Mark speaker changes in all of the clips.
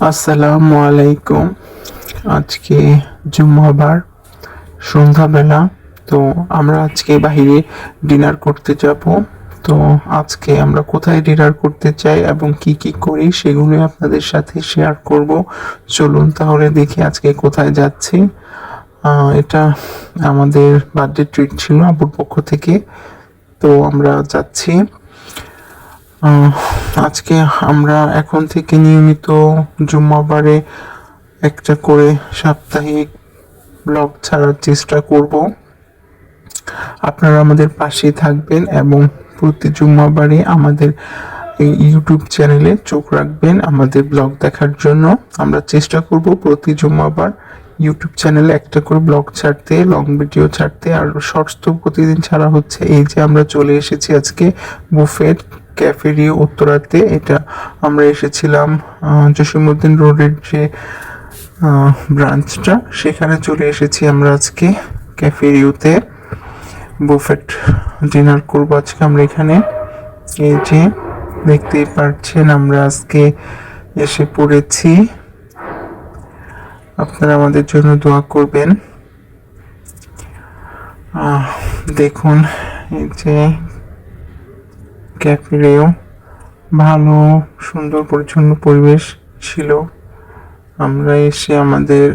Speaker 1: আসসালামু আলাইকুম। আজকে জুম্মাবার সন্ধ্যাবেলা। তো আমরা আজকে বাহিরে ডিনার করতে যাব। তো আজকে আমরা কোথায় ডিনার করতে চাই এবং কি কি করি সেগুলো আপনাদের সাথে শেয়ার করব। চলুন তাহলে দেখি আজকে কোথায় যাচ্ছি। এটা আমাদের বার্থডে ট্রিট ছিল আব্বুর পক্ষ থেকে। তো আমরা যাচ্ছি। আহ, আজকে আমরা এখন থেকে নিয়মিত জুম্মাবারে একটা করে সাপ্তাহিক ব্লগ ছাড়ার চেষ্টা করব। আপনারা আমাদের পাশে থাকবেন এবং প্রতি জুম্মাবারে আমাদের এই ইউটিউব চ্যানেলে চোখ রাখবেন আমাদের ব্লগ দেখার জন্য। আমরা চেষ্টা করব প্রতি জুম্মাবার ইউটিউব চ্যানেলে একটা করে ব্লগ ছাড়তে, লং ভিডিও ছাড়তে, আর শর্টস তো প্রতিদিন ছাড়া হচ্ছে। এই যে আমরা চলে এসেছি আজকে বুফেট ক্যাফেরিয়া উত্তরাতে। এটা আমরা এসেছিলাম জসীমউদ্দিন রোডের যে ব্রাঞ্চটা, সেখানে চলে এসেছি আমরা আজকে ক্যাফেরিউতে বুফেট ডিনার করবো আজকে আমরা এখানে। এই যে দেখতেই পাচ্ছেন আমরা আজকে এসে পড়েছি। আপনারা আমাদের জন্য দোয়া করবেন। দেখুন এই যে ক্যাফেরেও ভালো সুন্দর পরিচ্ছন্ন পরিবেশ ছিল। আমরা এসে আমাদের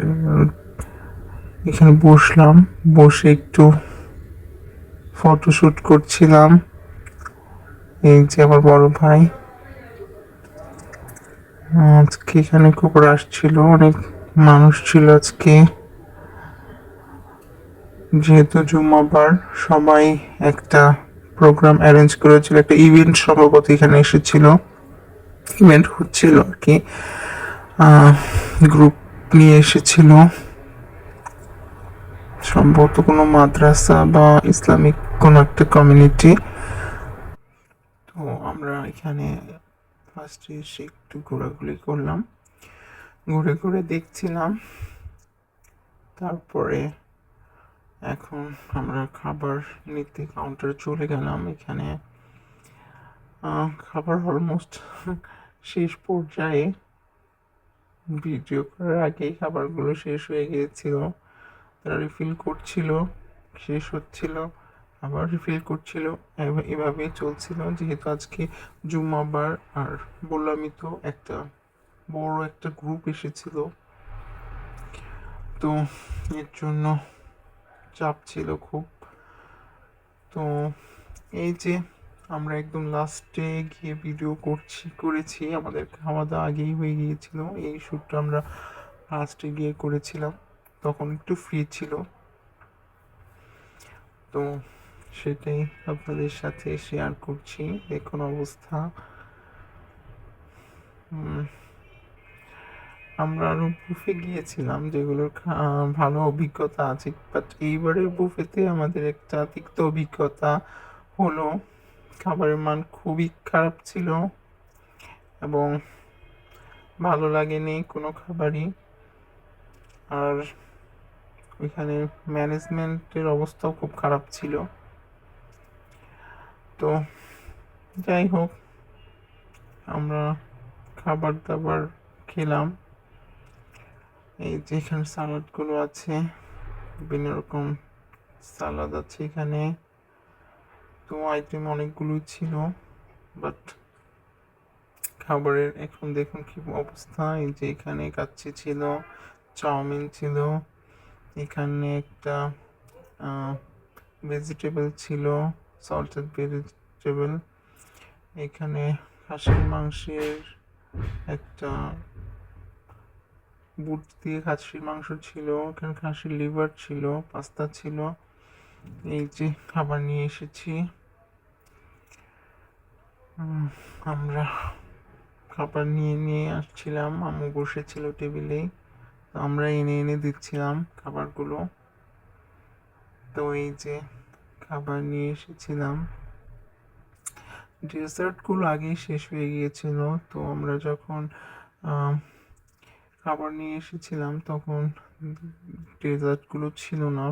Speaker 1: এখানে বসলাম, বসে একটু ফটোশুট করছিলাম। এই যে আমার বড় ভাই। আজকে এখানে খুব রাশ ছিল, অনেক মানুষ ছিল আজকে। যেহেতু জুম্মাবার সবাই একটা প্রোগ্রাম অ্যারেঞ্জ করেছিল, একটা ইভেন্ট সম্ভবত এখানে এসেছিল, ইভেন্ট হচ্ছিল আর কি। গ্রুপ নিয়ে এসেছিল সম্ভবত কোনো মাদ্রাসা বা ইসলামিক কোনো একটা কমিউনিটি। তো আমরা এখানে ফার্স্টে এসে একটু ঘোরাঘুরি করলাম, ঘুরে ঘুরে দেখছিলাম। তারপরে এখন আমরা খাবার নিতে কাউন্টারে চলে গেলাম। এখানে খাবার অলমোস্ট শেষ পর্যায়ে, ভিডিও করার আগেই খাবারগুলো শেষ হয়ে গিয়েছিল। তারা রিফিল করছিল, শেষ হচ্ছিল, আবার রিফিল করছিল, এভাবেই চলছিল। যেহেতু আজকে জুম্মাবার, আর বললামই তো একটা বড় একটা গ্রুপ এসেছিল, তো এর জন্য চাপ ছিল খুব। তো এই যে আমরা একদম লাস্টে গিয়ে ভিডিও করেছি, আমাদের খাওয়া দাওয়া আগেই হয়ে গিয়েছিল। এই শ্যুটটা আমরা লাস্টে গিয়ে করেছিলাম, তখন একটু ফ্রি ছিল। তো সেটাই আপনাদের সাথে শেয়ার করছি। দেখুন অবস্থা। আমরা আরো বুফে গিয়েছিলাম যেগুলোর ভালো অভিজ্ঞতা আছে, বাট এইবারের বুফেতে আমাদের একটা তিক্ত অভিজ্ঞতা হলো। খাবারের মান খুবই খারাপ ছিল এবং ভালো লাগেনি কোনো খাবারই। আর ওইখানে ম্যানেজমেন্টের অবস্থাও খুব খারাপ ছিল। তো যাই হোক, আমরা খাবার দাবার খেলাম। এই যে এখানে সালাডগুলো আছে, বিভিন্ন রকম সালাদ আছে এখানে। তো আইটেম অনেকগুলো ছিল, বাট খাবারের এখন দেখুন কি অবস্থা। এই যে এখানে কাচ্চি ছিল, চাউমিন ছিল, এখানে একটা ভেজিটেবল ছিল, সল্টেড ভেজিটেবল। এখানে খাসির মাংসের একটা বুট দিয়ে খাসির মাংস ছিল, এখানে খাসির লিভার ছিল, পাস্তা ছিল। এই যে খাবার নিয়ে এসেছি আমরা। খাবার নিয়ে নিয়ে আসছিলাম, আম্মু বসেছিল টেবিলেই, তো আমরা এনে এনে দিচ্ছিলাম খাবারগুলো। তো এই যে খাবার নিয়ে এসেছিলাম, ডেজার্টগুলো আগেই শেষ হয়ে গিয়েছিল। তো আমরা যখন খাবার নিয়ে এসেছিলাম তখন ডেজার্টগুলো ছিল না।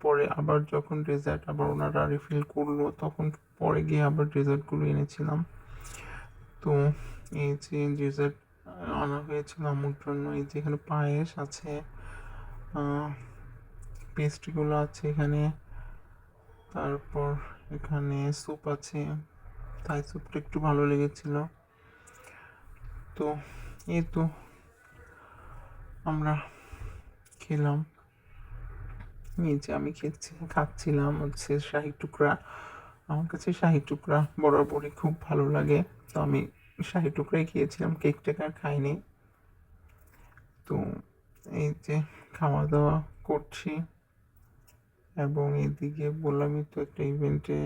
Speaker 1: পরে আবার যখন ডেজার্ট আবার ওনারা রিফিল করলো, তখন পরে গিয়ে আবার ডেজার্টগুলো এনেছিলাম। তো এই যে ডেজার্ট আনা হয়েছিল আম্মুর জন্য। এই যে এখানে পায়েস আছে, পেস্ট্রিগুলো আছে এখানে, তারপর এখানে স্যুপ আছে, থাই স্যুপটা একটু ভালো লেগেছিল। তো এই তো আমরা খেলাম। এই যে আমি খাচ্ছিলাম হচ্ছে শাহী টুকরা। আমার কাছে শাহী টুকরা বরাবরই খুব ভালো লাগে, তো আমি শাহী টুকরাই খেয়েছিলাম, কেক টেক আর খাইনি। তো এই যে খাওয়া দাওয়া করছি, এবং এদিকে বললামই তো একটা ইভেন্টে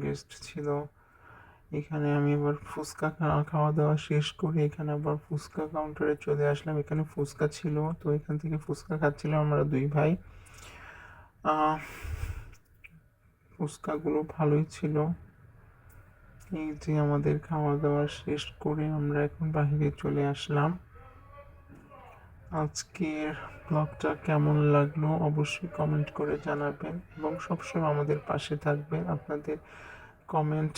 Speaker 1: গেস্ট ছিল। এখানে আমি আবার ফুচকা খাওয়া দাওয়া শেষ করে এখানে আবার ফুচকা কাউন্টারে চলে আসলাম। এখানে ফুচকা ছিল, তো এখান থেকে ফুচকা খাচ্ছিলাম আমরা দুই ভাই। ফুচকাগুলো ভালোই ছিল। এই যে আমাদের খাওয়া দাওয়া শেষ করে আমরা এখন বাহিরে চলে আসলাম। আজকের ব্লগটা কেমন লাগলো অবশ্যই কমেন্ট করে জানাবেন, এবং সবসময় আমাদের পাশে থাকবেন। আপনাদের কমেন্ট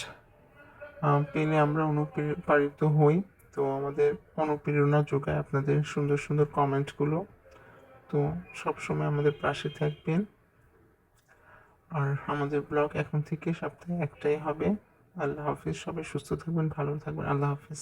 Speaker 1: পেলে আমরা অনুপ্রাণিত হই, তো আমাদের অনুপ্রেরণা যোগায় আপনাদের সুন্দর সুন্দর কমেন্টগুলো। তো সবসময় আমাদের পাশে থাকবেন। আর আমাদের ব্লগ এখন থেকে সপ্তাহে একটাই হবে। আল্লাহ হাফিজ, সবাই সুস্থ থাকবেন, ভালো থাকবেন। আল্লাহ হাফিজ।